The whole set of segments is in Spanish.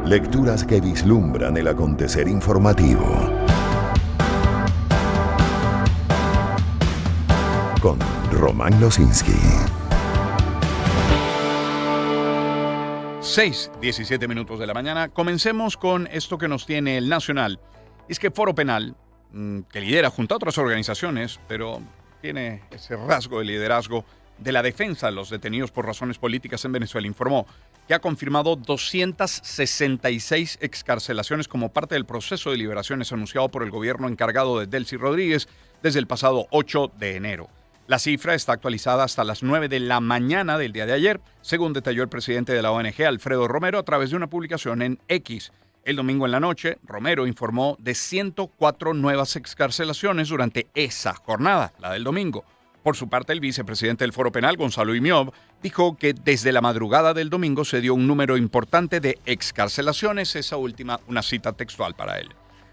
Lecturas que vislumbran el acontecer informativo. Con Román Losinski. 6:17 de la mañana. Comencemos con esto que nos tiene el Nacional. Es que Foro Penal, que lidera junto a otras organizaciones, pero tiene ese rasgo de liderazgo de la defensa de los detenidos por razones políticas en Venezuela, informó que ha confirmado 266 excarcelaciones como parte del proceso de liberaciones anunciado por el gobierno encargado de Delcy Rodríguez desde el pasado 8 de enero. La cifra está actualizada hasta las 9 de la mañana del día de ayer, según detalló el presidente de la ONG, Alfredo Romero, a través de una publicación en X. El domingo en la noche, Romero informó de 104 nuevas excarcelaciones durante esa jornada, la del domingo. Por su parte, el vicepresidente del Foro Penal, Gonzalo Imiob, dijo que desde la madrugada del domingo se dio un número importante de excarcelaciones, esa última una cita textual para él.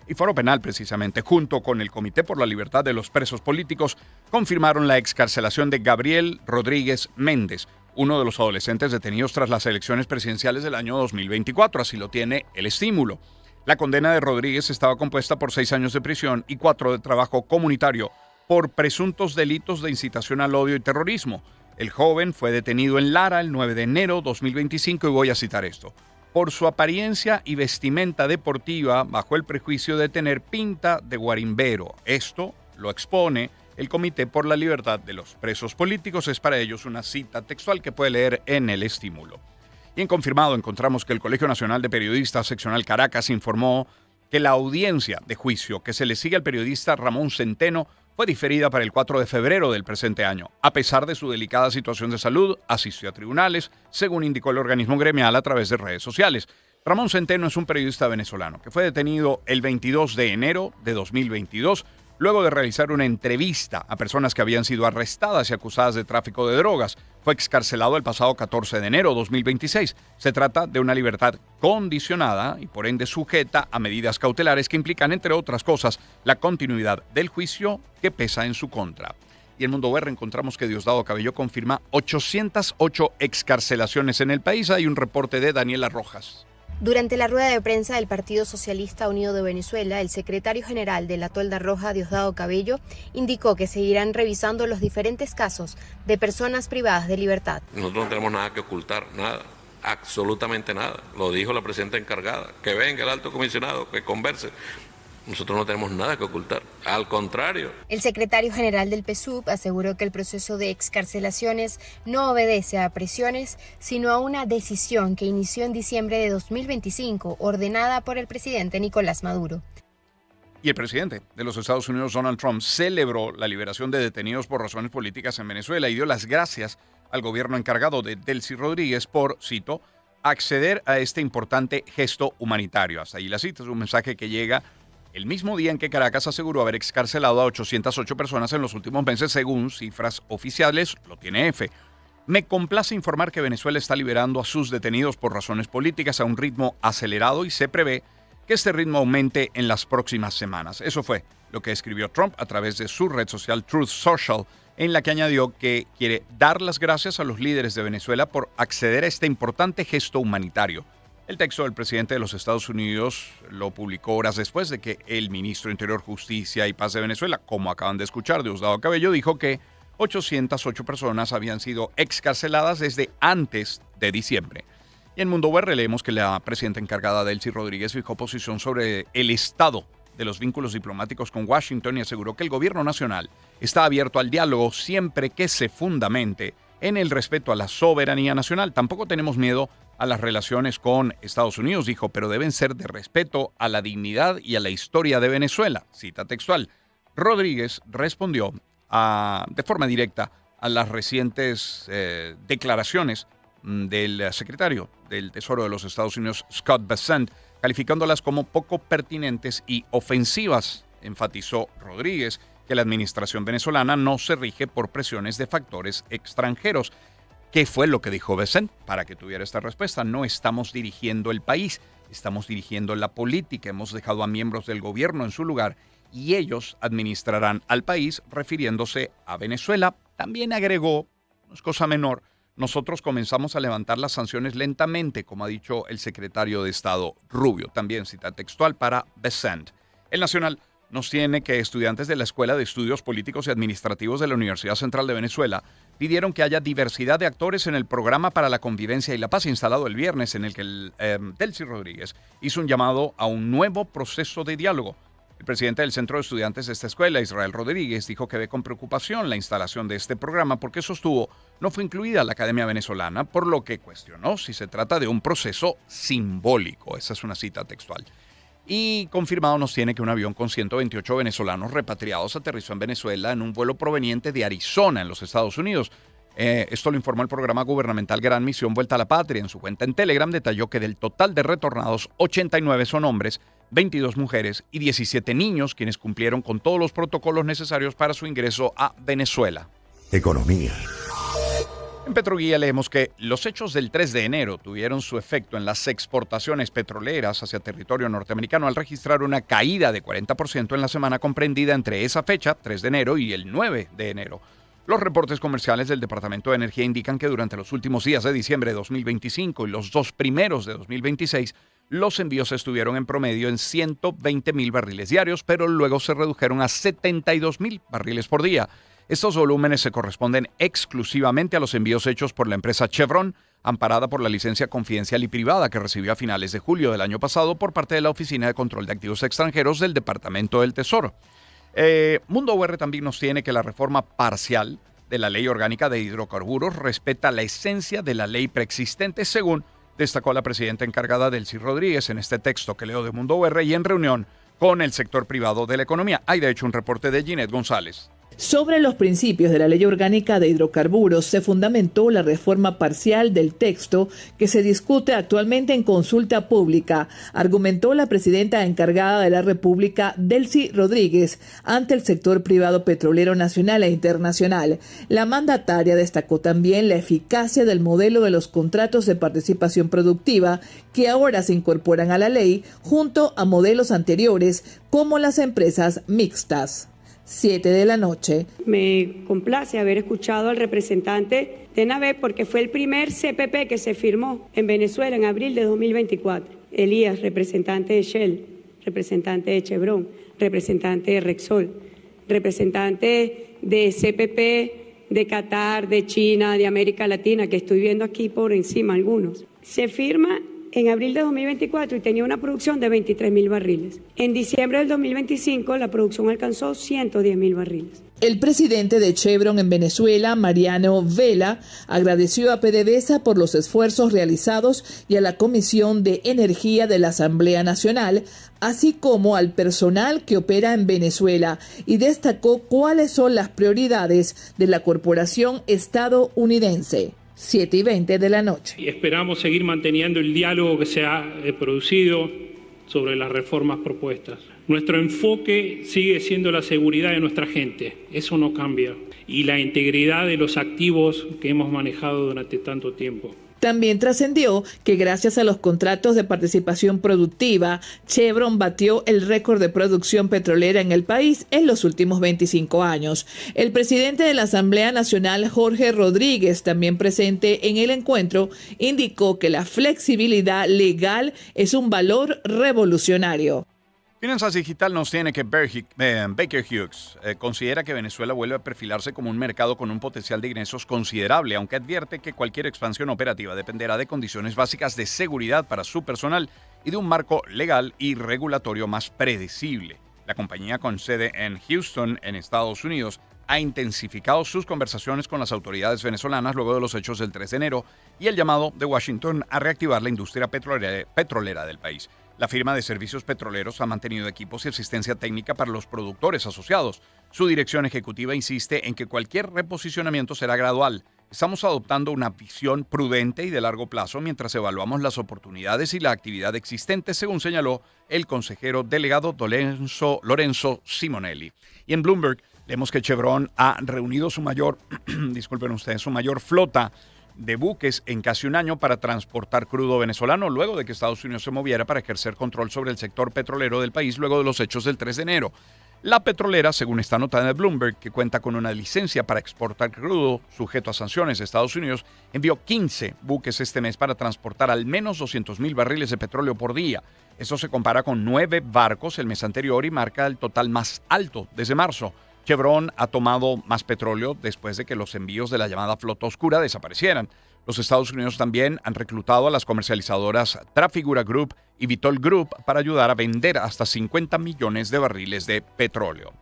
Y Foro Penal, precisamente, junto con el Comité por la Libertad de los Presos Políticos, confirmaron la excarcelación de Gabriel Rodríguez Méndez, uno de los adolescentes detenidos tras las elecciones presidenciales del año 2024, así lo tiene el estímulo. La condena de Rodríguez estaba compuesta por 6 años de prisión y 4 de trabajo comunitario por presuntos delitos de incitación al odio y terrorismo. El joven fue detenido en Lara el 9 de enero de 2025 y voy a citar esto. Por su apariencia y vestimenta deportiva bajo el prejuicio de tener pinta de guarimbero. Esto lo expone el Comité por la Libertad de los Presos Políticos. Es para ellos una cita textual que puede leer en el estímulo. Y en confirmado encontramos que el Colegio Nacional de Periodistas Seccional Caracas informó que la audiencia de juicio que se le sigue al periodista Ramón Centeno fue diferida para el 4 de febrero del presente año. A pesar de su delicada situación de salud, asistió a tribunales, según indicó el organismo gremial a través de redes sociales. Ramón Centeno es un periodista venezolano que fue detenido el 22 de enero de 2022 luego de realizar una entrevista a personas que habían sido arrestadas y acusadas de tráfico de drogas. Fue excarcelado el pasado 14 de enero de 2026. Se trata de una libertad condicionada y por ende sujeta a medidas cautelares que implican, entre otras cosas, la continuidad del juicio que pesa en su contra. Y en Mundo VR encontramos que Diosdado Cabello confirma 808 excarcelaciones en el país. Hay un reporte de Daniela Rojas. Durante la rueda de prensa del Partido Socialista Unido de Venezuela, el secretario general de la Tolda Roja, Diosdado Cabello, indicó que seguirán revisando los diferentes casos de personas privadas de libertad. Nosotros no tenemos nada que ocultar, nada, absolutamente nada. Lo dijo la presidenta encargada, que venga el alto comisionado, que converse. Nosotros no tenemos nada que ocultar, al contrario. El secretario general del PSUV aseguró que el proceso de excarcelaciones no obedece a presiones, sino a una decisión que inició en diciembre de 2025, ordenada por el presidente Nicolás Maduro. Y el presidente de los Estados Unidos, Donald Trump, celebró la liberación de detenidos por razones políticas en Venezuela y dio las gracias al gobierno encargado de Delcy Rodríguez por, cito, acceder a este importante gesto humanitario. Hasta ahí la cita, es un mensaje que llega el mismo día en que Caracas aseguró haber excarcelado a 808 personas en los últimos meses, según cifras oficiales, lo tiene EFE. Me complace informar que Venezuela está liberando a sus detenidos por razones políticas a un ritmo acelerado y se prevé que este ritmo aumente en las próximas semanas. Eso fue lo que escribió Trump a través de su red social Truth Social, en la que añadió que quiere dar las gracias a los líderes de Venezuela por acceder a este importante gesto humanitario. El texto del presidente de los Estados Unidos lo publicó horas después de que el ministro de Interior, Justicia y Paz de Venezuela, como acaban de escuchar, Diosdado Cabello, dijo que 808 personas habían sido excarceladas desde antes de diciembre. Y en Mundo VR leemos que la presidenta encargada Delcy Rodríguez fijó posición sobre el estado de los vínculos diplomáticos con Washington y aseguró que el gobierno nacional está abierto al diálogo siempre que se fundamente en el respeto a la soberanía nacional. Tampoco tenemos miedo a las relaciones con Estados Unidos, dijo, pero deben ser de respeto a la dignidad y a la historia de Venezuela. Cita textual. Rodríguez respondió de forma directa a las recientes declaraciones del secretario del Tesoro de los Estados Unidos, Scott Bessent, calificándolas como poco pertinentes y ofensivas. Enfatizó Rodríguez que la administración venezolana no se rige por presiones de factores extranjeros. ¿Qué fue lo que dijo Bessent? Para que tuviera esta respuesta, no estamos dirigiendo el país, estamos dirigiendo la política. Hemos dejado a miembros del gobierno en su lugar y ellos administrarán al país, refiriéndose a Venezuela. También agregó, no es cosa menor, nosotros comenzamos a levantar las sanciones lentamente, como ha dicho el secretario de Estado Rubio. También cita textual para Besant. El Nacional nos tiene que estudiantes de la Escuela de Estudios Políticos y Administrativos de la Universidad Central de Venezuela pidieron que haya diversidad de actores en el programa para la convivencia y la paz instalado el viernes, en el que Delcy Rodríguez hizo un llamado a un nuevo proceso de diálogo. El presidente del Centro de Estudiantes de esta escuela, Israel Rodríguez, dijo que ve con preocupación la instalación de este programa porque sostuvo no fue incluida la Academia Venezolana, por lo que cuestionó si se trata de un proceso simbólico. Esa es una cita textual. Y confirmado nos tiene que un avión con 128 venezolanos repatriados aterrizó en Venezuela en un vuelo proveniente de Arizona, en los Estados Unidos. Esto lo informó el programa gubernamental Gran Misión Vuelta a la Patria. En su cuenta en Telegram detalló que del total de retornados, 89 son hombres, 22 mujeres y 17 niños, quienes cumplieron con todos los protocolos necesarios para su ingreso a Venezuela. Economía. En Petroguía leemos que los hechos del 3 de enero tuvieron su efecto en las exportaciones petroleras hacia territorio norteamericano al registrar una caída de 40% en la semana comprendida entre esa fecha, 3 de enero, y el 9 de enero. Los reportes comerciales del Departamento de Energía indican que durante los últimos días de diciembre de 2025 y los 2 primeros de 2026, los envíos estuvieron en promedio en 120,000 barriles diarios, pero luego se redujeron a 72,000 barriles por día. Estos volúmenes se corresponden exclusivamente a los envíos hechos por la empresa Chevron, amparada por la licencia confidencial y privada que recibió a finales de julio del año pasado por parte de la Oficina de Control de Activos Extranjeros del Departamento del Tesoro. Mundo UR también nos tiene que la reforma parcial de la Ley Orgánica de Hidrocarburos respeta la esencia de la ley preexistente, según destacó la presidenta encargada Delcy Rodríguez en este texto que leo de Mundo UR y en reunión con el sector privado de la economía. Hay de hecho un reporte de Ginette González. Sobre los principios de la Ley Orgánica de Hidrocarburos se fundamentó la reforma parcial del texto que se discute actualmente en consulta pública, argumentó la presidenta encargada de la República, Delcy Rodríguez, ante el sector privado petrolero nacional e internacional. La mandataria destacó también la eficacia del modelo de los contratos de participación productiva que ahora se incorporan a la ley junto a modelos anteriores como las empresas mixtas. 7 de la noche. Me complace haber escuchado al representante de NAVE porque fue el primer CPP que se firmó en Venezuela en abril de 2024. Elías, representante de Shell, representante de Chevron, representante de Repsol, representante de CPP de Qatar, de China, de América Latina, que estoy viendo aquí por encima algunos. Se firma en abril de 2024 y tenía una producción de 23,000 barriles. En diciembre del 2025 la producción alcanzó 110,000 barriles. El presidente de Chevron en Venezuela, Mariano Vela, agradeció a PDVSA por los esfuerzos realizados y a la Comisión de Energía de la Asamblea Nacional, así como al personal que opera en Venezuela, y destacó cuáles son las prioridades de la corporación estadounidense. 7:20 de la noche. Y esperamos seguir manteniendo el diálogo que se ha producido sobre las reformas propuestas. Nuestro enfoque sigue siendo la seguridad de nuestra gente, eso no cambia, y la integridad de los activos que hemos manejado durante tanto tiempo. También trascendió que gracias a los contratos de participación productiva, Chevron batió el récord de producción petrolera en el país en los últimos 25 años. El presidente de la Asamblea Nacional, Jorge Rodríguez, también presente en el encuentro, indicó que la flexibilidad legal es un valor revolucionario. Finanzas Digital nos tiene que Baker Hughes considera que Venezuela vuelve a perfilarse como un mercado con un potencial de ingresos considerable, aunque advierte que cualquier expansión operativa dependerá de condiciones básicas de seguridad para su personal y de un marco legal y regulatorio más predecible. La compañía con sede en Houston, en Estados Unidos, ha intensificado sus conversaciones con las autoridades venezolanas luego de los hechos del 3 de enero y el llamado de Washington a reactivar la industria petrolera del país. La firma de servicios petroleros ha mantenido equipos y asistencia técnica para los productores asociados. Su dirección ejecutiva insiste en que cualquier reposicionamiento será gradual. Estamos adoptando una visión prudente y de largo plazo mientras evaluamos las oportunidades y la actividad existente, según señaló el consejero delegado Lorenzo Simonelli. Y en Bloomberg leemos que Chevron ha reunido su mayor flota de buques en casi un año para transportar crudo venezolano luego de que Estados Unidos se moviera para ejercer control sobre el sector petrolero del país luego de los hechos del 3 de enero. La petrolera, según esta nota de Bloomberg, que cuenta con una licencia para exportar crudo sujeto a sanciones de Estados Unidos, envió 15 buques este mes para transportar al menos 200,000 barriles de petróleo por día. Eso se compara con 9 barcos el mes anterior y marca el total más alto desde marzo. Chevron ha tomado más petróleo después de que los envíos de la llamada flota oscura desaparecieran. Los Estados Unidos también han reclutado a las comercializadoras Trafigura Group y Vitol Group para ayudar a vender hasta 50 millones de barriles de petróleo.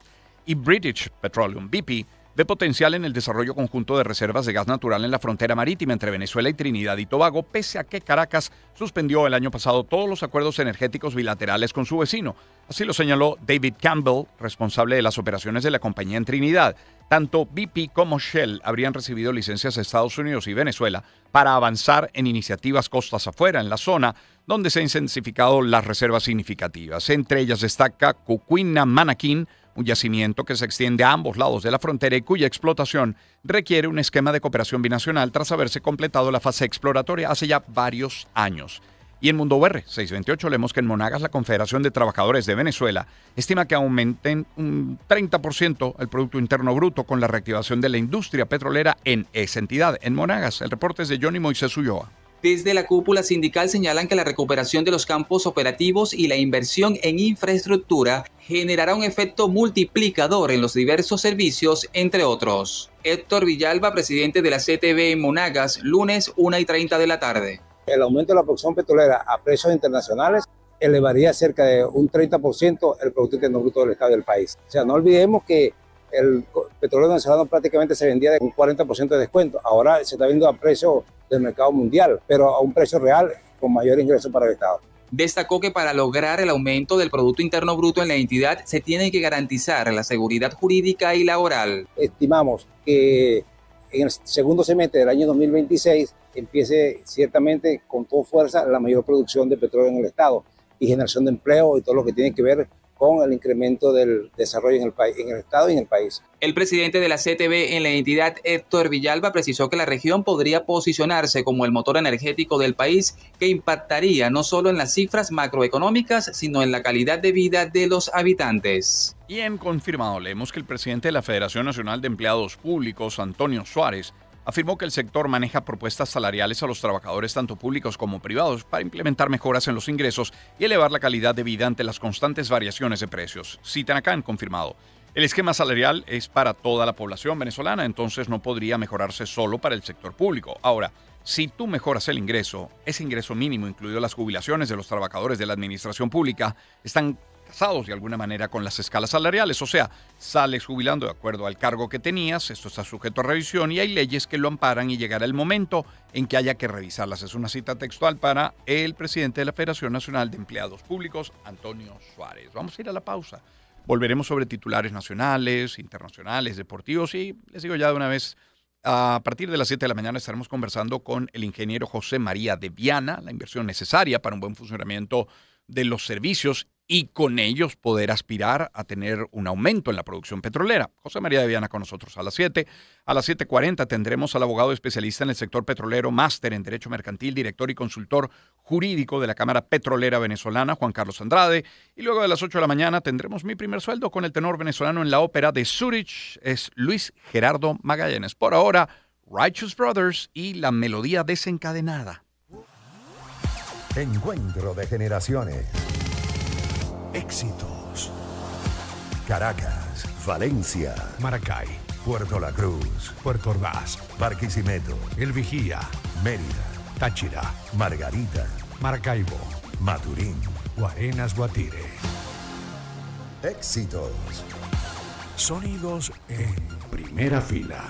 Y British Petroleum, BP, ve potencial en el desarrollo conjunto de reservas de gas natural en la frontera marítima entre Venezuela y Trinidad y Tobago, pese a que Caracas suspendió el año pasado todos los acuerdos energéticos bilaterales con su vecino. Así lo señaló David Campbell, responsable de las operaciones de la compañía en Trinidad. Tanto BP como Shell habrían recibido licencias de Estados Unidos y Venezuela para avanzar en iniciativas costas afuera en la zona, donde se han intensificado las reservas significativas. Entre ellas destaca Cucuina Manaquín, un yacimiento que se extiende a ambos lados de la frontera y cuya explotación requiere un esquema de cooperación binacional tras haberse completado la fase exploratoria hace ya varios años. Y en Mundo UR 628 leemos que en Monagas la Confederación de Trabajadores de Venezuela estima que aumenten un 30% el Producto Interno Bruto con la reactivación de la industria petrolera en esa entidad. En Monagas, el reporte es de Johnny Moisés Ulloa. Desde la cúpula sindical señalan que la recuperación de los campos operativos y la inversión en infraestructura generará un efecto multiplicador en los diversos servicios, entre otros. Héctor Villalba, presidente de la CTV en Monagas, lunes 1:30 de la tarde. El aumento de la producción petrolera a precios internacionales elevaría cerca de un 30% el Producto Interno Bruto del Estado del país. O sea, no olvidemos que el petróleo venezolano prácticamente se vendía de un 40% de descuento. Ahora se está vendiendo a precio del mercado mundial, pero a un precio real con mayor ingreso para el Estado. Destacó que para lograr el aumento del Producto Interno Bruto en la entidad se tiene que garantizar la seguridad jurídica y laboral. Estimamos que en el segundo semestre del año 2026 empiece ciertamente con toda fuerza la mayor producción de petróleo en el Estado y generación de empleo y todo lo que tiene que ver con el incremento del desarrollo en el país, en el Estado y en el país. El presidente de la CTV en la entidad, Héctor Villalba, precisó que la región podría posicionarse como el motor energético del país que impactaría no solo en las cifras macroeconómicas, sino en la calidad de vida de los habitantes. Y en confirmado, leemos que el presidente de la Federación Nacional de Empleados Públicos, Antonio Suárez, afirmó que el sector maneja propuestas salariales a los trabajadores tanto públicos como privados para implementar mejoras en los ingresos y elevar la calidad de vida ante las constantes variaciones de precios. Citan acá en confirmado. El esquema salarial es para toda la población venezolana, entonces no podría mejorarse solo para el sector público. Ahora, si tú mejoras el ingreso, ese ingreso mínimo, incluido las jubilaciones de los trabajadores de la administración pública, están casados de alguna manera con las escalas salariales, o sea, sales jubilando de acuerdo al cargo que tenías, esto está sujeto a revisión y hay leyes que lo amparan y llegará el momento en que haya que revisarlas. Es una cita textual para el presidente de la Federación Nacional de Empleados Públicos, Antonio Suárez. Vamos a ir a la pausa. Volveremos sobre titulares nacionales, internacionales, deportivos y les digo ya de una vez, a partir de las 7 de la mañana estaremos conversando con el ingeniero José María de Viana, la inversión necesaria para un buen funcionamiento de los servicios y con ellos poder aspirar a tener un aumento en la producción petrolera. José María de Viana con nosotros a las 7. A las 7:40 tendremos al abogado especialista en el sector petrolero, máster en Derecho Mercantil, director y consultor jurídico de la Cámara Petrolera Venezolana, Juan Carlos Andrade. Y luego de las 8 de la mañana tendremos Mi Primer Sueldo con el tenor venezolano en la ópera de Zurich, es Luis Gerardo Magallanes. Por ahora, Righteous Brothers y La Melodía Desencadenada. Encuentro de generaciones. Éxitos. Caracas, Valencia, Maracay, Puerto La Cruz, Puerto Ordaz, Barquisimeto, El Vigía, Mérida, Táchira, Margarita, Maracaibo, Maturín. Guarenas, Guatire. Éxitos. Sonidos en primera fila.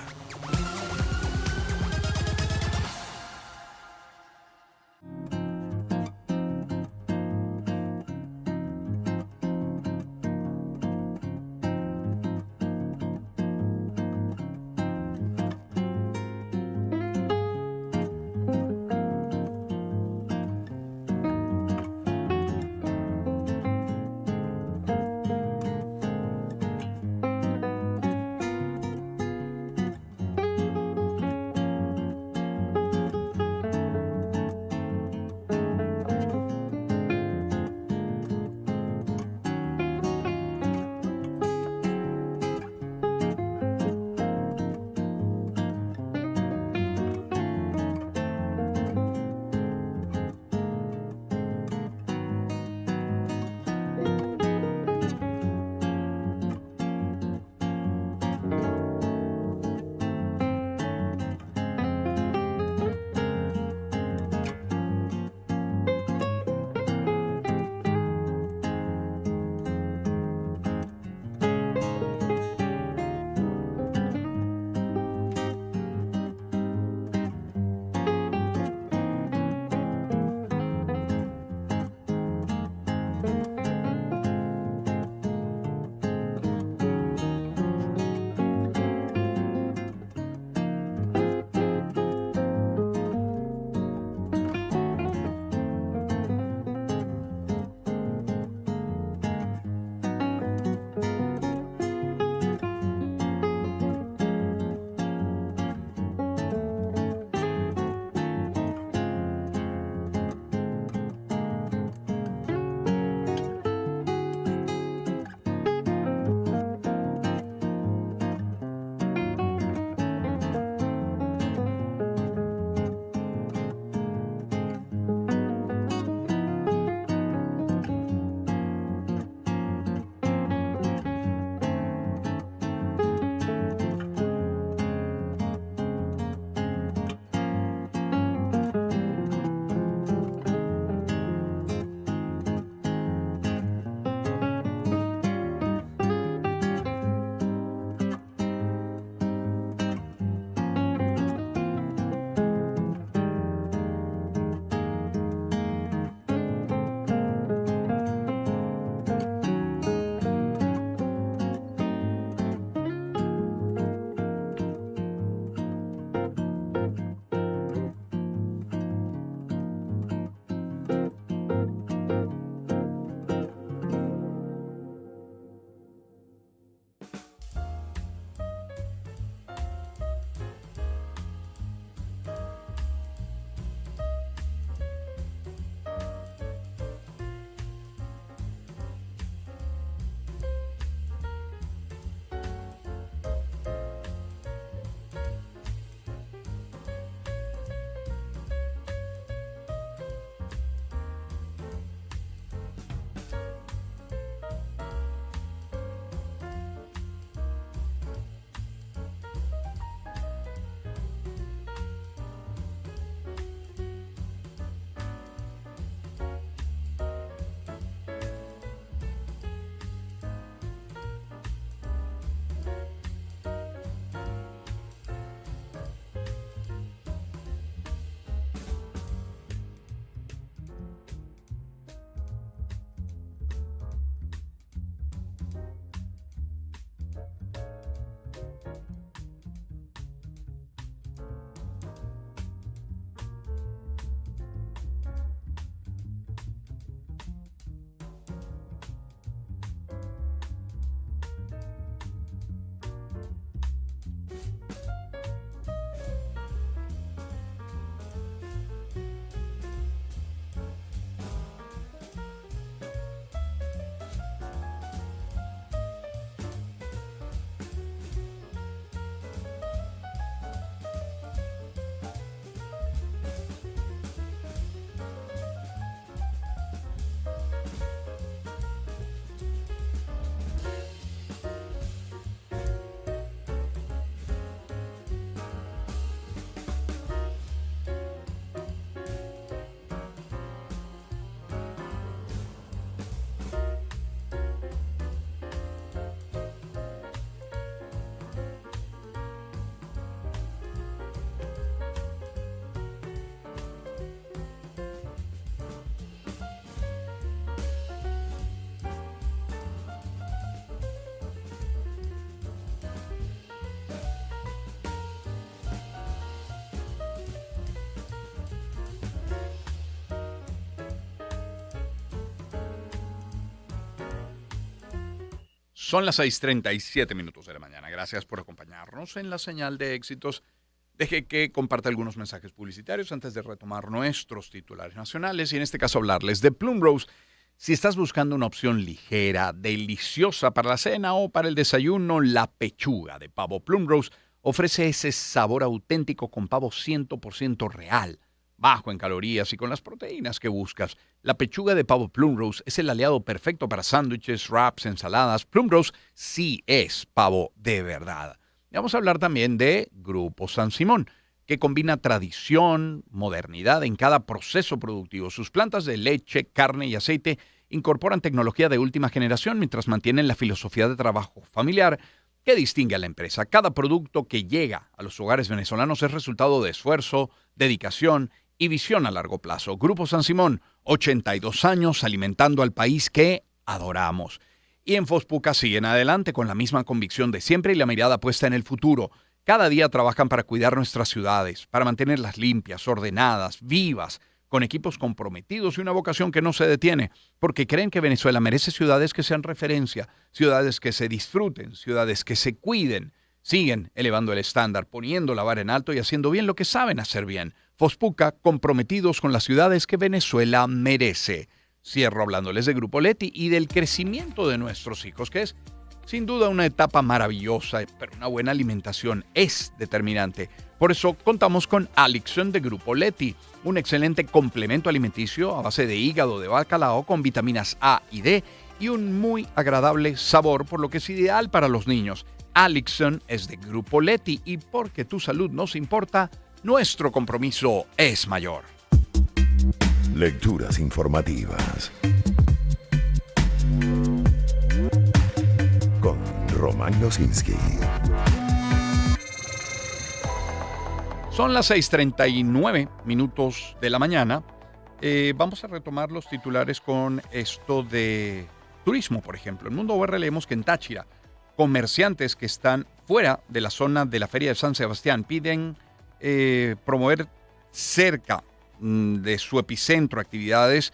Son las 6:37 minutos de la mañana. Gracias por acompañarnos en la señal de éxitos. Deje que comparta algunos mensajes publicitarios antes de retomar nuestros titulares nacionales y en este caso hablarles de Plumrose. Si estás buscando una opción ligera, deliciosa para la cena o para el desayuno, la pechuga de pavo Plumrose ofrece ese sabor auténtico con pavo 100% real, bajo en calorías y con las proteínas que buscas. La pechuga de pavo Plumrose es el aliado perfecto para sándwiches, wraps, ensaladas. Plumrose sí es pavo de verdad. Y vamos a hablar también de Grupo San Simón, que combina tradición, modernidad en cada proceso productivo. Sus plantas de leche, carne y aceite incorporan tecnología de última generación mientras mantienen la filosofía de trabajo familiar que distingue a la empresa. Cada producto que llega a los hogares venezolanos es resultado de esfuerzo, dedicación y visión a largo plazo. Grupo San Simón, 82 años alimentando al país que adoramos. Y en Fospuca siguen adelante con la misma convicción de siempre y la mirada puesta en el futuro. Cada día trabajan para cuidar nuestras ciudades, para mantenerlas limpias, ordenadas, vivas, con equipos comprometidos y una vocación que no se detiene, porque creen que Venezuela merece ciudades que sean referencia, ciudades que se disfruten, ciudades que se cuiden. Siguen elevando el estándar, poniendo la vara en alto y haciendo bien lo que saben hacer bien. Fospuca, comprometidos con las ciudades que Venezuela merece. Cierro hablándoles de Grupo Leti y del crecimiento de nuestros hijos, que es sin duda una etapa maravillosa, pero una buena alimentación es determinante. Por eso contamos con Alixon de Grupo Leti, un excelente complemento alimenticio a base de hígado de bacalao con vitaminas A y D y un muy agradable sabor, por lo que es ideal para los niños. Alixon es de Grupo Leti y porque tu salud nos importa, nuestro compromiso es mayor. Lecturas informativas con Román Losinski. Son las 6:39 minutos de la mañana. Vamos a retomar los titulares con esto de turismo, por ejemplo. En Mundo OR leemos que en Táchira, comerciantes que están fuera de la zona de la Feria de San Sebastián piden promover cerca de su epicentro actividades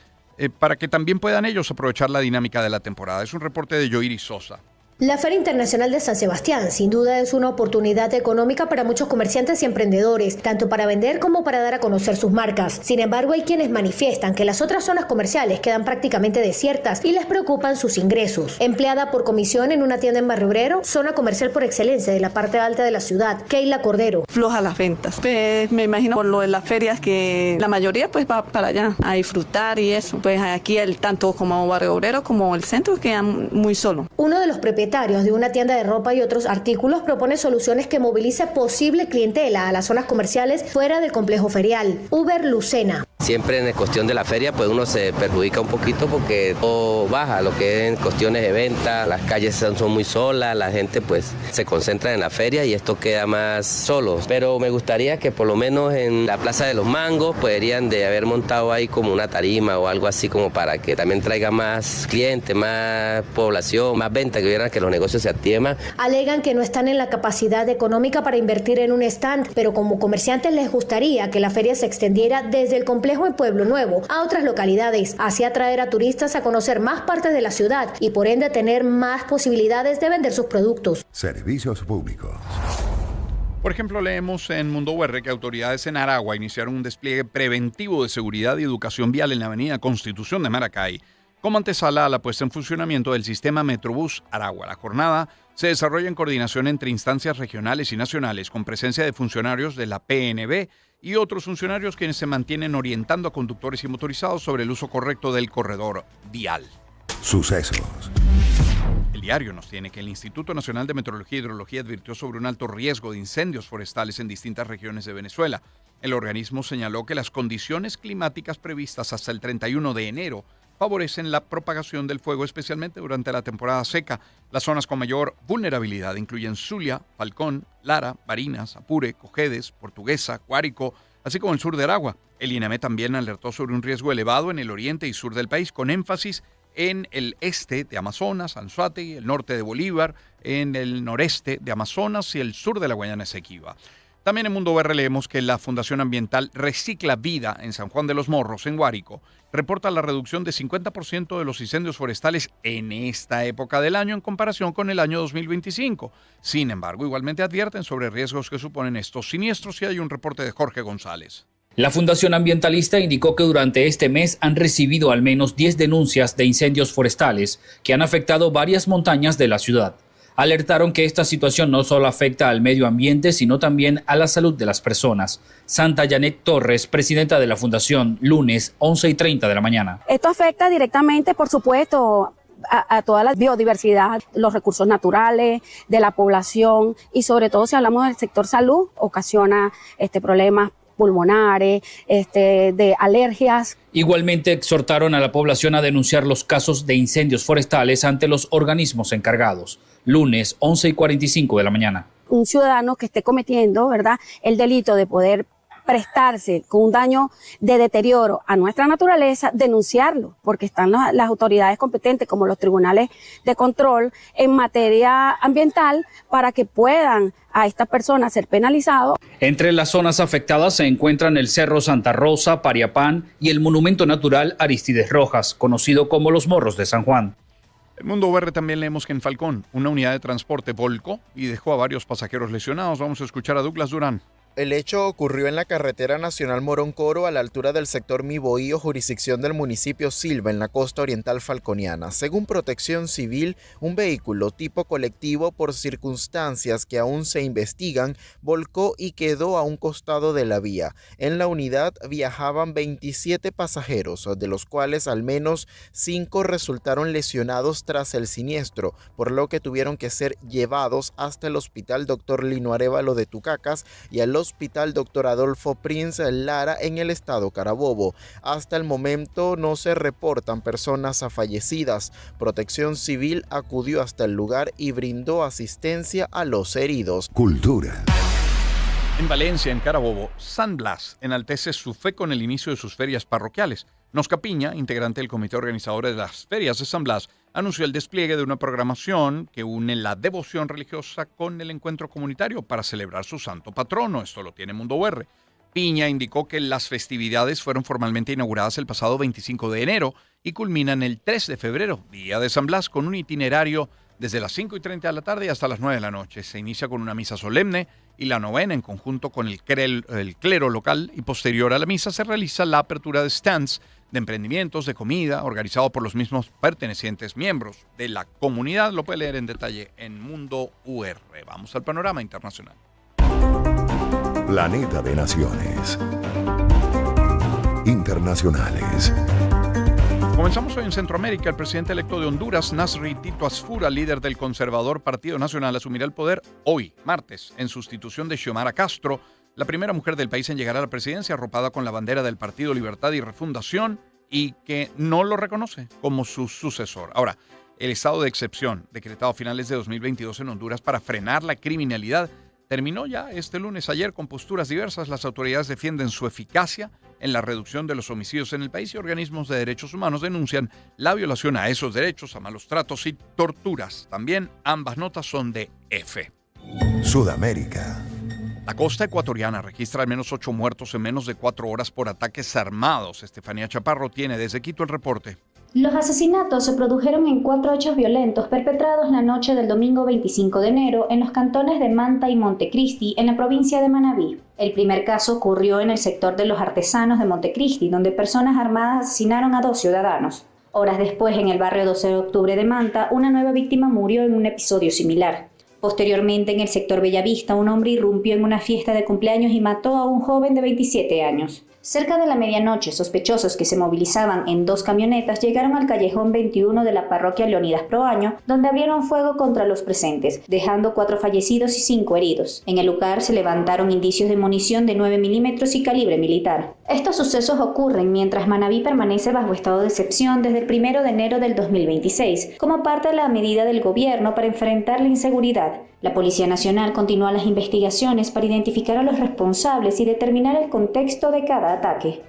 para que también puedan ellos aprovechar la dinámica de la temporada. Es un reporte de Yoiri Sosa. La Feria Internacional de San Sebastián sin duda es una oportunidad económica para muchos comerciantes y emprendedores, tanto para vender como para dar a conocer sus marcas. Sin embargo, hay quienes manifiestan que las otras zonas comerciales quedan prácticamente desiertas y les preocupan sus ingresos. Empleada por comisión en una tienda en Barrio Obrero, zona comercial por excelencia de la parte alta de la ciudad, Keila Cordero. Floja las ventas. Pues me imagino por lo de las ferias que la mayoría pues va para allá a disfrutar y eso. Pues aquí tanto como Barrio Obrero como el centro quedan muy solos. Uno de los propietarios de una tienda de ropa y otros artículos propone soluciones que movilice posible clientela a las zonas comerciales fuera del complejo ferial. Uber Lucena. Siempre en la cuestión de la feria pues uno se perjudica un poquito porque todo baja, lo que es en cuestiones de venta, las calles son muy solas, la gente pues se concentra en la feria y esto queda más solo. Pero me gustaría que por lo menos en la Plaza de los Mangos podrían de haber montado ahí como una tarima o algo así como para que también traiga más clientes, más población, más venta, que vieran que los negocios se activen más. Alegan que no están en la capacidad económica para invertir en un stand, pero como comerciantes les gustaría que la feria se extendiera desde el complejo en Pueblo Nuevo a otras localidades, así atraer a turistas a conocer más partes de la ciudad y por ende tener más posibilidades de vender sus productos. Servicios públicos. Por ejemplo, leemos en Mundo UR que autoridades en Aragua iniciaron un despliegue preventivo de seguridad y educación vial en la avenida Constitución de Maracay, como antesala a la puesta en funcionamiento del sistema Metrobús Aragua. La jornada se desarrolla en coordinación entre instancias regionales y nacionales, con presencia de funcionarios de la PNB y otros funcionarios quienes se mantienen orientando a conductores y motorizados sobre el uso correcto del corredor vial. Sucesos. El diario nos tiene que el Instituto Nacional de Meteorología y Hidrología advirtió sobre un alto riesgo de incendios forestales en distintas regiones de Venezuela. El organismo señaló que las condiciones climáticas previstas hasta el 31 de enero favorecen la propagación del fuego, especialmente durante la temporada seca. Las zonas con mayor vulnerabilidad incluyen Zulia, Falcón, Lara, Barinas, Apure, Cojedes, Portuguesa, Guárico, así como el sur de Aragua. El INAME también alertó sobre un riesgo elevado en el oriente y sur del país, con énfasis en el este de Amazonas, Anzoátegui, el norte de Bolívar, en el noreste de Amazonas y el sur de la Guayana Esequiba. También en Mundo UR leemos que la Fundación Ambiental Recicla Vida en San Juan de los Morros, en Guárico, reporta la reducción de 50% de los incendios forestales en esta época del año en comparación con el año 2025. Sin embargo, igualmente advierten sobre riesgos que suponen estos siniestros y hay un reporte de Jorge González. La Fundación Ambientalista indicó que durante este mes han recibido al menos 10 denuncias de incendios forestales que han afectado varias montañas de la ciudad. Alertaron que esta situación no solo afecta al medio ambiente, sino también a la salud de las personas. Santa Janet Torres, presidenta de la Fundación, lunes 11:30 de la mañana. Esto afecta directamente, por supuesto, a toda la biodiversidad, los recursos naturales, de la población y sobre todo si hablamos del sector salud, ocasiona problemas pulmonares, de alergias. Igualmente exhortaron a la población a denunciar los casos de incendios forestales ante los organismos encargados. Lunes, 11:45 de la mañana. Un ciudadano que esté cometiendo, ¿verdad?, el delito de poder prestarse con un daño de deterioro a nuestra naturaleza, denunciarlo, porque están las autoridades competentes como los tribunales de control en materia ambiental para que puedan a estas personas ser penalizados. Entre las zonas afectadas se encuentran el Cerro Santa Rosa, Pariapán y el Monumento Natural Aristides Rojas, conocido como Los Morros de San Juan. En Mundo UR también leemos que en Falcón una unidad de transporte volcó y dejó a varios pasajeros lesionados. Vamos a escuchar a Douglas Durán. El hecho ocurrió en la carretera nacional Morón-Coro a la altura del sector Miboío, jurisdicción del municipio Silva, en la costa oriental falconiana. Según Protección Civil, un vehículo tipo colectivo, por circunstancias que aún se investigan, volcó y quedó a un costado de la vía. En la unidad viajaban 27 pasajeros, de los cuales al menos 5 resultaron lesionados tras el siniestro, por lo que tuvieron que ser llevados hasta el Hospital Dr. Lino Arévalo de Tucacas y al Hospital Dr. Adolfo Prince Lara en el estado Carabobo. Hasta el momento no se reportan personas fallecidas. Protección Civil acudió hasta el lugar y brindó asistencia a los heridos. Cultura. En Valencia, en Carabobo, San Blas enaltece su fe con el inicio de sus ferias parroquiales. Nosca Piña, integrante del comité organizador de las ferias de San Blas, anunció el despliegue de una programación que une la devoción religiosa con el encuentro comunitario para celebrar su santo patrono. Esto lo tiene Mundo UR. Piña indicó que las festividades fueron formalmente inauguradas el pasado 25 de enero y culminan el 3 de febrero, día de San Blas, con un itinerario desde las 5:30 de la tarde hasta las 9 de la noche. Se inicia con una misa solemne y la novena en conjunto con el clero local, y posterior a la misa se realiza la apertura de stands de emprendimientos, de comida, organizado por los mismos pertenecientes miembros de la comunidad. Lo puede leer en detalle en Mundo UR. Vamos al panorama internacional. Planeta de Naciones. Internacionales. Comenzamos hoy en Centroamérica. El presidente electo de Honduras, Nasri Tito Asfura, líder del conservador Partido Nacional, asumirá el poder hoy, martes, en sustitución de Xiomara Castro, la primera mujer del país en llegar a la presidencia, arropada con la bandera del Partido Libertad y Refundación, y que no lo reconoce como su sucesor. Ahora, el estado de excepción, decretado a finales de 2022 en Honduras para frenar la criminalidad, terminó ya este lunes. Ayer, con posturas diversas, las autoridades defienden su eficacia en la reducción de los homicidios en el país y organismos de derechos humanos denuncian la violación a esos derechos, a malos tratos y torturas. También ambas notas son de F. Sudamérica. La costa ecuatoriana registra al menos 8 muertos en menos de 4 horas por ataques armados. Estefanía Chaparro tiene desde Quito el reporte. Los asesinatos se produjeron en 4 hechos violentos perpetrados la noche del domingo 25 de enero en los cantones de Manta y Montecristi, en la provincia de Manabí. El primer caso ocurrió en el sector de los artesanos de Montecristi, donde personas armadas asesinaron a 2 ciudadanos. Horas después, en el barrio 12 de octubre de Manta, una nueva víctima murió en un episodio similar. Posteriormente, en el sector Bellavista, un hombre irrumpió en una fiesta de cumpleaños y mató a un joven de 27 años. Cerca de la medianoche, sospechosos que se movilizaban en 2 camionetas llegaron al callejón 21 de la parroquia Leonidas Proaño, donde abrieron fuego contra los presentes, dejando 4 fallecidos y 5 heridos. En el lugar se levantaron indicios de munición de 9 milímetros y calibre militar. Estos sucesos ocurren mientras Manabí permanece bajo estado de excepción desde el 1 de enero del 2026, como parte de la medida del gobierno para enfrentar la inseguridad. La Policía Nacional continúa las investigaciones para identificar a los responsables y determinar el contexto de cada ataque.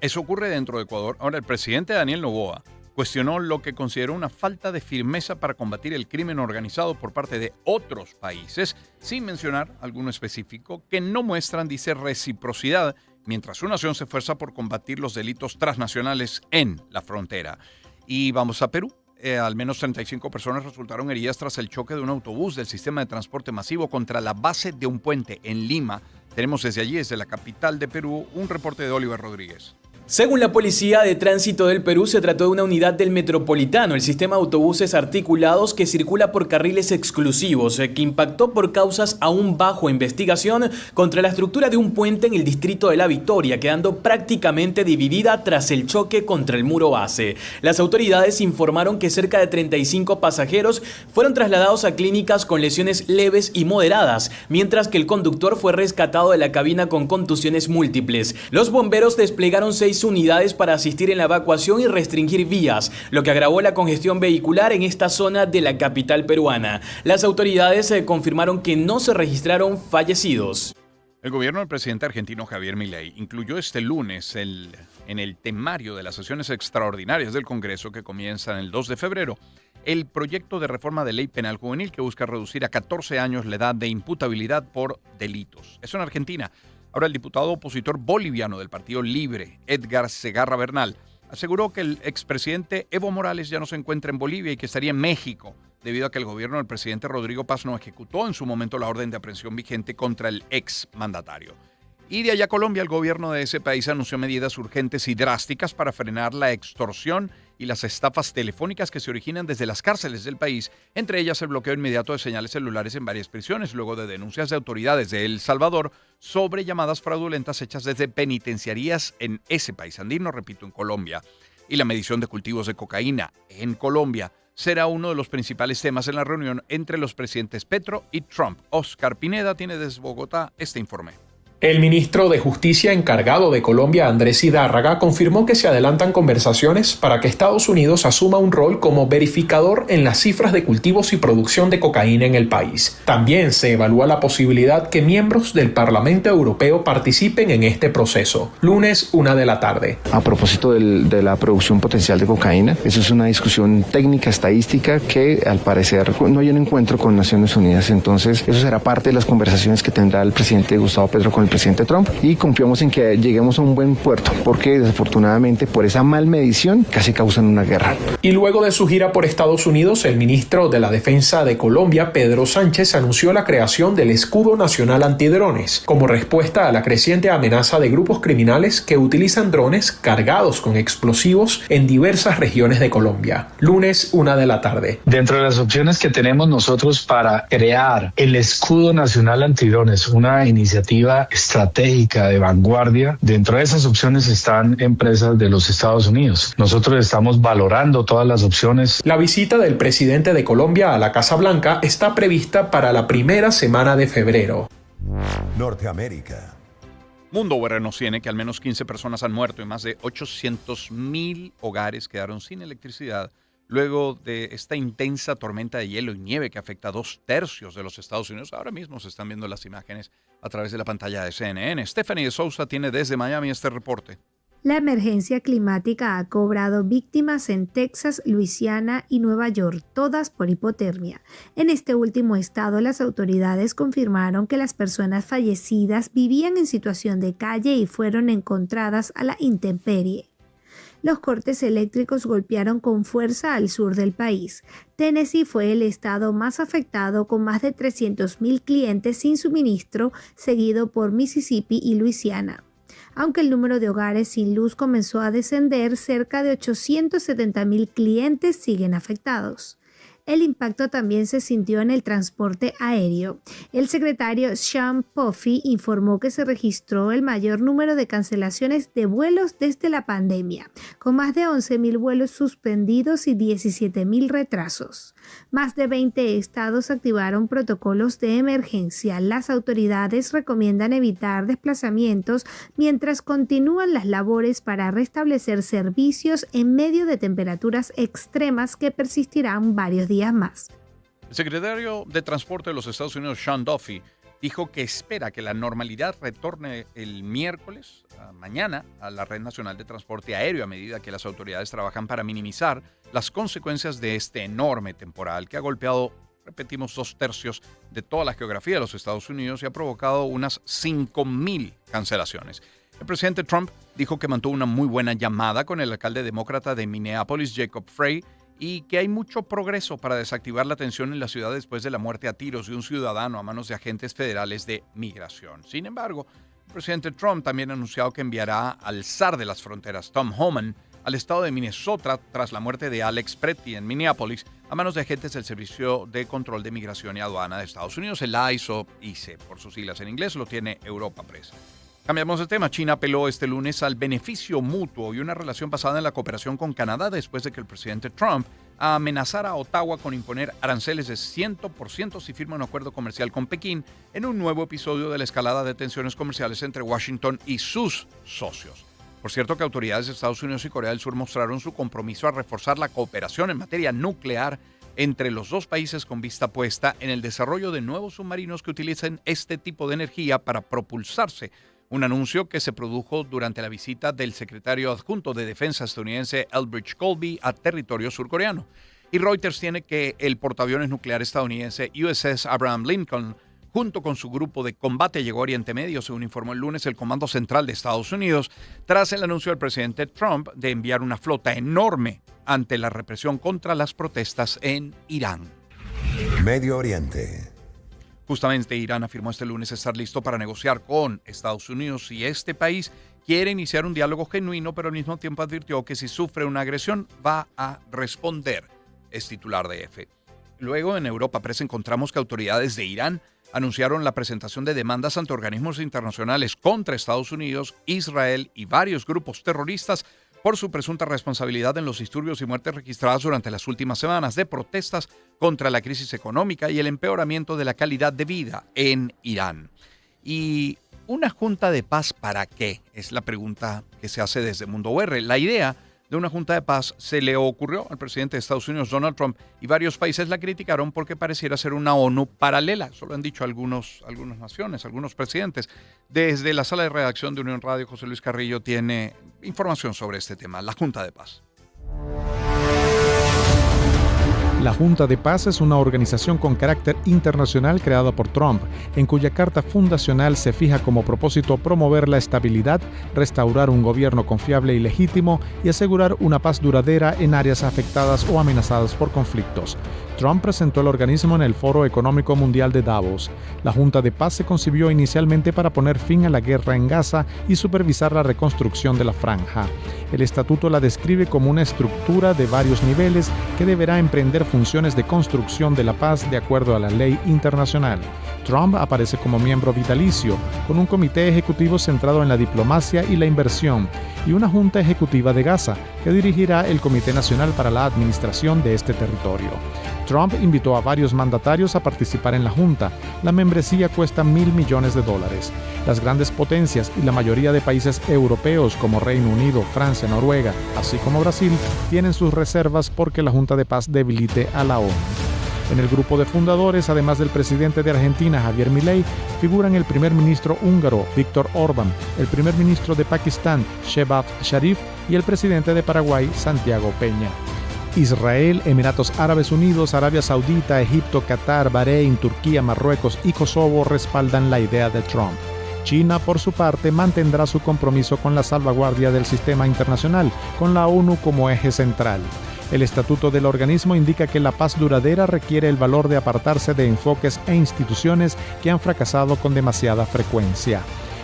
Eso ocurre dentro de Ecuador. Ahora, el presidente Daniel Noboa cuestionó lo que consideró una falta de firmeza para combatir el crimen organizado por parte de otros países, sin mencionar alguno específico, que no muestran, dice, reciprocidad, mientras su nación se esfuerza por combatir los delitos transnacionales en la frontera. Y vamos a Perú. Al menos 35 personas resultaron heridas tras el choque de un autobús del sistema de transporte masivo contra la base de un puente en Lima. Tenemos desde allí, desde la capital de Perú, un reporte de Oliver Rodríguez. Según la Policía de Tránsito del Perú, se trató de una unidad del Metropolitano, el sistema de autobuses articulados que circula por carriles exclusivos, que impactó por causas aún bajo investigación contra la estructura de un puente en el distrito de La Victoria, quedando prácticamente dividida tras el choque contra el muro base. Las autoridades informaron que cerca de 35 pasajeros fueron trasladados a clínicas con lesiones leves y moderadas, mientras que el conductor fue rescatado de la cabina con contusiones múltiples. Los bomberos desplegaron 6 unidades para asistir en la evacuación y restringir vías, lo que agravó la congestión vehicular en esta zona de la capital peruana. Las autoridades confirmaron que no se registraron fallecidos. El gobierno del presidente argentino Javier Milei incluyó este lunes en el temario de las sesiones extraordinarias del Congreso que comienzan el 2 de febrero el proyecto de reforma de ley penal juvenil que busca reducir a 14 años la edad de imputabilidad por delitos. Eso en Argentina. Ahora, el diputado opositor boliviano del Partido Libre, Edgar Segarra Bernal, aseguró que el expresidente Evo Morales ya no se encuentra en Bolivia y que estaría en México, debido a que el gobierno del presidente Rodrigo Paz no ejecutó en su momento la orden de aprehensión vigente contra el exmandatario. Y de allá a Colombia, el gobierno de ese país anunció medidas urgentes y drásticas para frenar la extorsión y las estafas telefónicas que se originan desde las cárceles del país, entre ellas el bloqueo inmediato de señales celulares en varias prisiones, luego de denuncias de autoridades de El Salvador sobre llamadas fraudulentas hechas desde penitenciarías en ese país andino, repito, en Colombia. Y la medición de cultivos de cocaína en Colombia será uno de los principales temas en la reunión entre los presidentes Petro y Trump. Oscar Pineda tiene desde Bogotá este informe. El ministro de Justicia encargado de Colombia, Andrés Zidárraga, confirmó que se adelantan conversaciones para que Estados Unidos asuma un rol como verificador en las cifras de cultivos y producción de cocaína en el país. También se evalúa la posibilidad que miembros del Parlamento Europeo participen en este proceso. Lunes, 1 de la tarde. A propósito de la producción potencial de cocaína, eso es una discusión técnica, estadística, que al parecer no hay un encuentro con Naciones Unidas. Entonces, eso será parte de las conversaciones que tendrá el presidente Gustavo Petro con el presidente Trump, y confiamos en que lleguemos a un buen puerto, porque desafortunadamente por esa mal medición casi causan una guerra. Y luego de su gira por Estados Unidos, el ministro de la Defensa de Colombia, Pedro Sánchez, anunció la creación del Escudo Nacional Antidrones, como respuesta a la creciente amenaza de grupos criminales que utilizan drones cargados con explosivos en diversas regiones de Colombia. Lunes, 1 de la tarde. Dentro de las opciones que tenemos nosotros para crear el Escudo Nacional Antidrones, una iniciativa estratégica de vanguardia, dentro de esas opciones están empresas de los Estados Unidos. Nosotros estamos valorando todas las opciones. La visita del presidente de Colombia a la Casa Blanca está prevista para la primera semana de febrero. Norteamérica. Mundo Weather nos tiene que al menos 15 personas han muerto y más de 800,000 hogares quedaron sin electricidad luego de esta intensa tormenta de hielo y nieve que afecta a 2/3 de los Estados Unidos. Ahora mismo se están viendo las imágenes a través de la pantalla de CNN. Stephanie de Sousa tiene desde Miami este reporte. La emergencia climática ha cobrado víctimas en Texas, Luisiana y Nueva York, todas por hipotermia. En este último estado, las autoridades confirmaron que las personas fallecidas vivían en situación de calle y fueron encontradas a la intemperie. Los cortes eléctricos golpearon con fuerza al sur del país. Tennessee fue el estado más afectado, con más de 300,000 clientes sin suministro, seguido por Mississippi y Luisiana. Aunque el número de hogares sin luz comenzó a descender, cerca de 870,000 clientes siguen afectados. El impacto también se sintió en el transporte aéreo. El secretario Sean Puffy informó que se registró el mayor número de cancelaciones de vuelos desde la pandemia, con más de 11,000 vuelos suspendidos y 17,000 retrasos. Más de 20 estados activaron protocolos de emergencia. Las autoridades recomiendan evitar desplazamientos mientras continúan las labores para restablecer servicios en medio de temperaturas extremas que persistirán varios días más. El secretario de Transporte de los Estados Unidos, Sean Duffy, dijo que espera que la normalidad retorne el miércoles, mañana, a la Red Nacional de Transporte Aéreo a medida que las autoridades trabajan para minimizar las consecuencias de este enorme temporal que ha golpeado, repetimos, 2/3 de toda la geografía de los Estados Unidos y ha provocado unas 5,000 cancelaciones. El presidente Trump dijo que mantuvo una muy buena llamada con el alcalde demócrata de Minneapolis, Jacob Frey, y que hay mucho progreso para desactivar la tensión en la ciudad después de la muerte a tiros de un ciudadano a manos de agentes federales de migración. Sin embargo, el presidente Trump también ha anunciado que enviará al zar de las fronteras, Tom Homan, al estado de Minnesota tras la muerte de Alex Pretty en Minneapolis a manos de agentes del Servicio de Control de Migración y Aduana de Estados Unidos, el ICE, por sus siglas en inglés, lo tiene Europa Press. Cambiamos de tema. China apeló este lunes al beneficio mutuo y una relación basada en la cooperación con Canadá después de que el presidente Trump amenazara a Ottawa con imponer aranceles de 100% si firma un acuerdo comercial con Pekín en un nuevo episodio de la escalada de tensiones comerciales entre Washington y sus socios. Por cierto que autoridades de Estados Unidos y Corea del Sur mostraron su compromiso a reforzar la cooperación en materia nuclear entre los dos países con vista puesta en el desarrollo de nuevos submarinos que utilicen este tipo de energía para propulsarse. Un anuncio que se produjo durante la visita del secretario adjunto de Defensa estadounidense Elbridge Colby a territorio surcoreano. Y Reuters tiene que el portaaviones nuclear estadounidense USS Abraham Lincoln, junto con su grupo de combate, llegó a Oriente Medio, según informó el lunes el Comando Central de Estados Unidos, tras el anuncio del presidente Trump de enviar una flota enorme ante la represión contra las protestas en Irán. Medio Oriente. Justamente Irán afirmó este lunes estar listo para negociar con Estados Unidos y este país quiere iniciar un diálogo genuino, pero al mismo tiempo advirtió que si sufre una agresión va a responder, es titular de EFE. Luego en Europa Press encontramos que autoridades de Irán anunciaron la presentación de demandas ante organismos internacionales contra Estados Unidos, Israel y varios grupos terroristas por su presunta responsabilidad en los disturbios y muertes registradas durante las últimas semanas de protestas contra la crisis económica y el empeoramiento de la calidad de vida en Irán. ¿Y una junta de paz para qué? Es la pregunta que se hace desde Mundo UR. La idea de una junta de paz se le ocurrió al presidente de Estados Unidos, Donald Trump, y varios países la criticaron porque pareciera ser una ONU paralela. Eso lo han dicho algunas naciones, algunos presidentes. Desde la sala de redacción de Unión Radio, José Luis Carrillo tiene información sobre este tema, la Junta de Paz. La Junta de Paz es una organización con carácter internacional creada por Trump, en cuya carta fundacional se fija como propósito promover la estabilidad, restaurar un gobierno confiable y legítimo y asegurar una paz duradera en áreas afectadas o amenazadas por conflictos. Trump presentó el organismo en el Foro Económico Mundial de Davos. La Junta de Paz se concibió inicialmente para poner fin a la guerra en Gaza y supervisar la reconstrucción de la franja. El estatuto la describe como una estructura de varios niveles que deberá emprender funciones de construcción de la paz de acuerdo a la ley internacional. Trump aparece como miembro vitalicio, con un comité ejecutivo centrado en la diplomacia y la inversión, y una junta ejecutiva de Gaza, que dirigirá el Comité Nacional para la Administración de este territorio. Trump invitó a varios mandatarios a participar en la junta. La membresía cuesta $1.000 millones. Las grandes potencias y la mayoría de países europeos como Reino Unido, Francia, Noruega, así como Brasil, tienen sus reservas porque la Junta de Paz debilite a la ONU. En el grupo de fundadores, además del presidente de Argentina, Javier Milei, figuran el primer ministro húngaro, Viktor Orbán, el primer ministro de Pakistán, Shehbaz Sharif, y el presidente de Paraguay, Santiago Peña. Israel, Emiratos Árabes Unidos, Arabia Saudita, Egipto, Qatar, Bahrein, Turquía, Marruecos y Kosovo respaldan la idea de Trump. China, por su parte, mantendrá su compromiso con la salvaguardia del sistema internacional, con la ONU como eje central. El estatuto del organismo indica que la paz duradera requiere el valor de apartarse de enfoques e instituciones que han fracasado con demasiada frecuencia.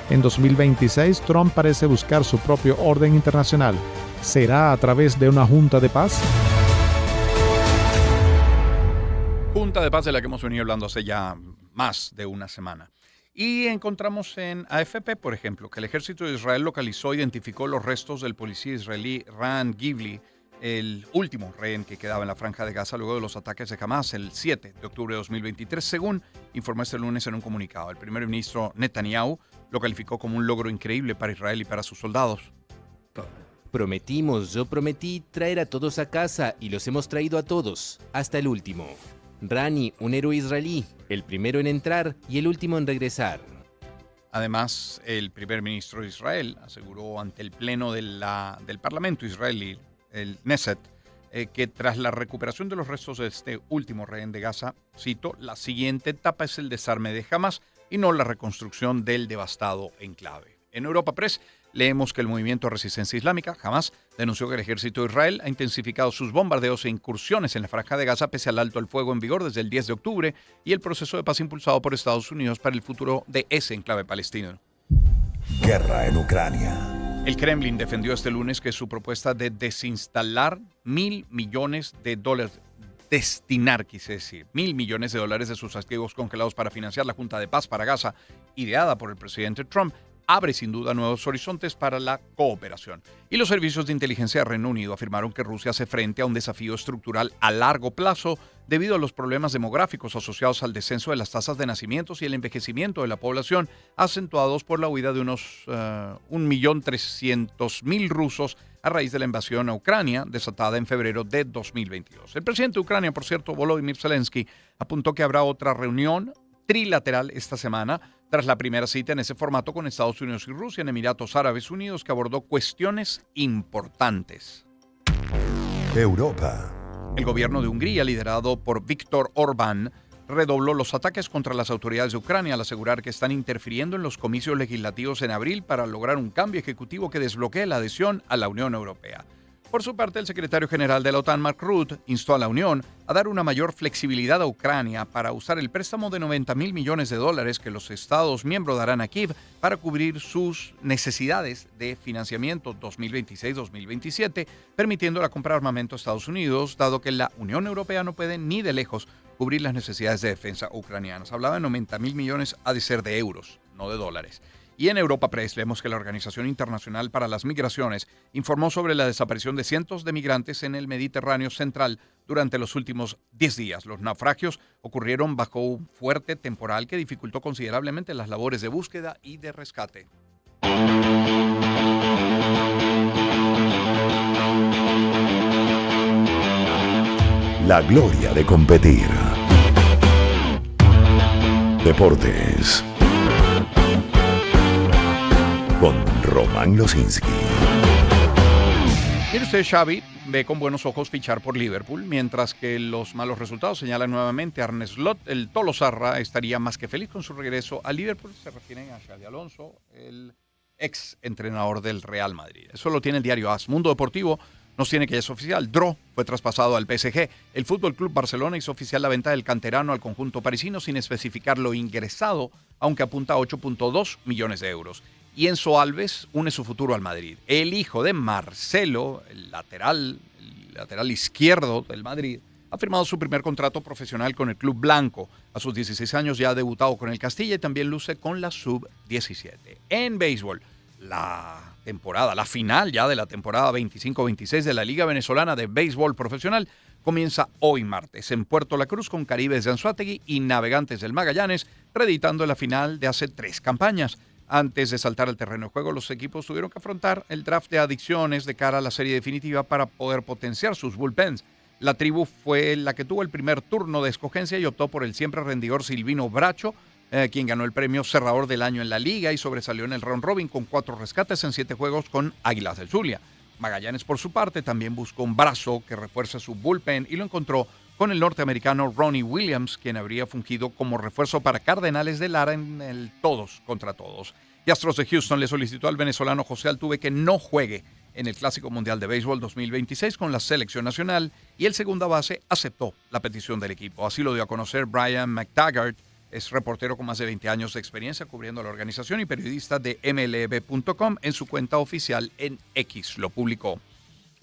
En 2026, Trump parece buscar su propio orden internacional. ¿Será a través de una junta de paz? Junta de paz de la que hemos venido hablando hace ya más de una semana. Y encontramos en AFP, por ejemplo, que el ejército de Israel localizó e identificó los restos del policía israelí Ran Givli, el último rehén que quedaba en la franja de Gaza luego de los ataques de Hamas el 7 de octubre de 2023, según informó este lunes en un comunicado. El primer ministro Netanyahu lo calificó como un logro increíble para Israel y para sus soldados. Yo prometí traer a todos a casa y los hemos traído a todos, hasta el último. Rani, un héroe israelí, el primero en entrar y el último en regresar. Además, el primer ministro de Israel aseguró ante el pleno del Parlamento israelí, el Knesset, que tras la recuperación de los restos de este último rehén de Gaza, cito, la siguiente etapa es el desarme de Hamas y no la reconstrucción del devastado enclave. En Europa Press leemos que el movimiento de resistencia islámica, Hamas, denunció que el ejército de Israel ha intensificado sus bombardeos e incursiones en la franja de Gaza pese al alto el fuego en vigor desde el 10 de octubre y el proceso de paz impulsado por Estados Unidos para el futuro de ese enclave palestino. Guerra en Ucrania. El Kremlin defendió este lunes que su propuesta de desinstalar $1.000 millones destinar, quise decir, $1.000 millones de sus activos congelados para financiar la Junta de Paz para Gaza, ideada por el presidente Trump, abre sin duda nuevos horizontes para la cooperación. Y los servicios de inteligencia de Reino Unido afirmaron que Rusia hace frente a un desafío estructural a largo plazo debido a los problemas demográficos asociados al descenso de las tasas de nacimientos y el envejecimiento de la población, acentuados por la huida de unos 1.300.000 rusos a raíz de la invasión a Ucrania, desatada en febrero de 2022. El presidente de Ucrania, por cierto, Volodymyr Zelensky, apuntó que habrá otra reunión trilateral esta semana, tras la primera cita en ese formato con Estados Unidos y Rusia en Emiratos Árabes Unidos, que abordó cuestiones importantes. Europa. El gobierno de Hungría, liderado por Viktor Orbán, redobló los ataques contra las autoridades de Ucrania al asegurar que están interfiriendo en los comicios legislativos en abril para lograr un cambio ejecutivo que desbloquee la adhesión a la Unión Europea. Por su parte, el secretario general de la OTAN, Mark Rutte, instó a la Unión a dar una mayor flexibilidad a Ucrania para usar el préstamo de $90.000 millones que los Estados miembros darán a Kiev para cubrir sus necesidades de financiamiento 2026-2027, permitiendo la compra de armamento a Estados Unidos, dado que la Unión Europea no puede ni de lejos cubrir las necesidades de defensa ucranianas. Hablaba de $90.000 millones, ha de ser de euros, no de dólares. Y en Europa Press leemos que la Organización Internacional para las Migraciones informó sobre la desaparición de cientos de migrantes en el Mediterráneo central durante los últimos 10 días. Los naufragios ocurrieron bajo un fuerte temporal que dificultó considerablemente las labores de búsqueda y de rescate. La gloria de competir. Deportes. Con Román Losinski. Mire usted, Xavi ve con buenos ojos fichar por Liverpool, mientras que los malos resultados señalan nuevamente a Arne Slot. El Tolo Zarra estaría más que feliz con su regreso a Liverpool. Se refieren a Xavi Alonso, el ex entrenador del Real Madrid. Eso lo tiene el diario AS. Mundo Deportivo nos tiene que ya es oficial. Dro fue traspasado al PSG. El Fútbol Club Barcelona hizo oficial la venta del canterano al conjunto parisino sin especificar lo ingresado, aunque apunta a 8.2 millones de euros. Y Enzo Alves une su futuro al Madrid. El hijo de Marcelo, el lateral izquierdo del Madrid, ha firmado su primer contrato profesional con el club blanco. A sus 16 años ya ha debutado con el Castilla y también luce con la Sub-17. En béisbol, la final ya de la temporada 25-26 de la Liga Venezolana de Béisbol Profesional comienza hoy martes en Puerto La Cruz con Caribes de Anzoátegui y Navegantes del Magallanes, reeditando la final de hace 3 campañas. Antes de saltar al terreno de juego, los equipos tuvieron que afrontar el draft de adiciones de cara a la serie definitiva para poder potenciar sus bullpens. La tribu fue la que tuvo el primer turno de escogencia y optó por el siempre rendidor Silvino Bracho, quien ganó el premio Cerrador del Año en la Liga y sobresalió en el round robin con 4 rescates en 7 juegos con Águilas del Zulia. Magallanes, por su parte, también buscó un brazo que refuerce su bullpen y lo encontró con el norteamericano Ronnie Williams, quien habría fungido como refuerzo para Cardenales de Lara en el todos contra todos. Y Astros de Houston le solicitó al venezolano José Altuve que no juegue en el Clásico Mundial de Béisbol 2026 con la selección nacional y el segunda base aceptó la petición del equipo. Así lo dio a conocer Brian McTaggart, es reportero con más de 20 años de experiencia cubriendo la organización y periodista de MLB.com en su cuenta oficial en X. Lo publicó.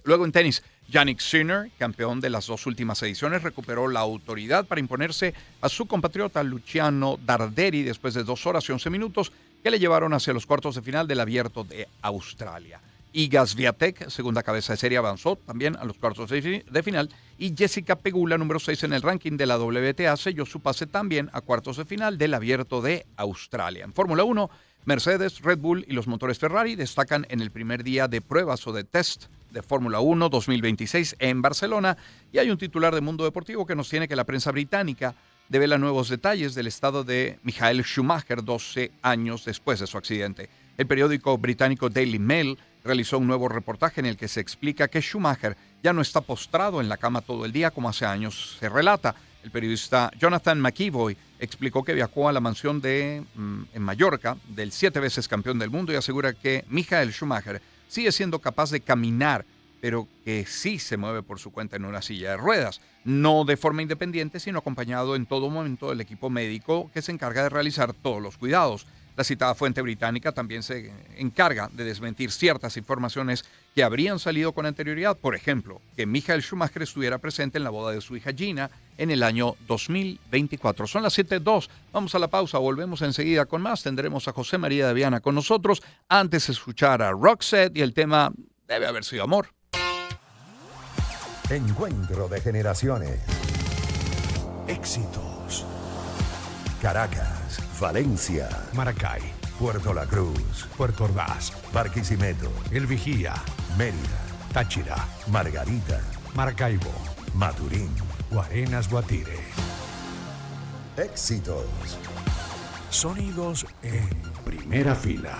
Luego en tenis, Jannik Sinner, campeón de las 2 últimas ediciones, recuperó la autoridad para imponerse a su compatriota Luciano Darderi después de 2 horas y 11 minutos que le llevaron hacia los cuartos de final del Abierto de Australia. Iga Swiatek, segunda cabeza de serie, avanzó también a los cuartos de final y Jessica Pegula, número 6 en el ranking de la WTA, selló su pase también a cuartos de final del Abierto de Australia. En Fórmula 1, Mercedes, Red Bull y los motores Ferrari destacan en el primer día de pruebas o de test de Fórmula 1 2026 en Barcelona. Y hay un titular de Mundo Deportivo que nos tiene que la prensa británica devela nuevos detalles del estado de Michael Schumacher 12 años después de su accidente. El periódico británico Daily Mail realizó un nuevo reportaje en el que se explica que Schumacher ya no está postrado en la cama todo el día como hace años se relata. El periodista Jonathan McEvoy explicó que viajó a la mansión en Mallorca del 7 veces campeón del mundo y asegura que Michael Schumacher sigue siendo capaz de caminar, pero que sí se mueve por su cuenta en una silla de ruedas, no de forma independiente, sino acompañado en todo momento del equipo médico que se encarga de realizar todos los cuidados. La citada fuente británica también se encarga de desmentir ciertas informaciones que habrían salido con anterioridad. Por ejemplo, que Michael Schumacher estuviera presente en la boda de su hija Gina en el año 2024. Son las 7:02. Vamos a la pausa. Volvemos enseguida con más. Tendremos a José María de Viana con nosotros. Antes de escuchar a Roxette y el tema debe haber sido amor. Encuentro de generaciones. Éxitos. Caracas, Valencia, Maracay, Puerto La Cruz, Puerto Ordaz, Barquisimeto, El Vigía, Mérida, Táchira, Margarita, Maracaibo, Maturín. Guarenas, Guatire. Éxitos. Sonidos en primera fila.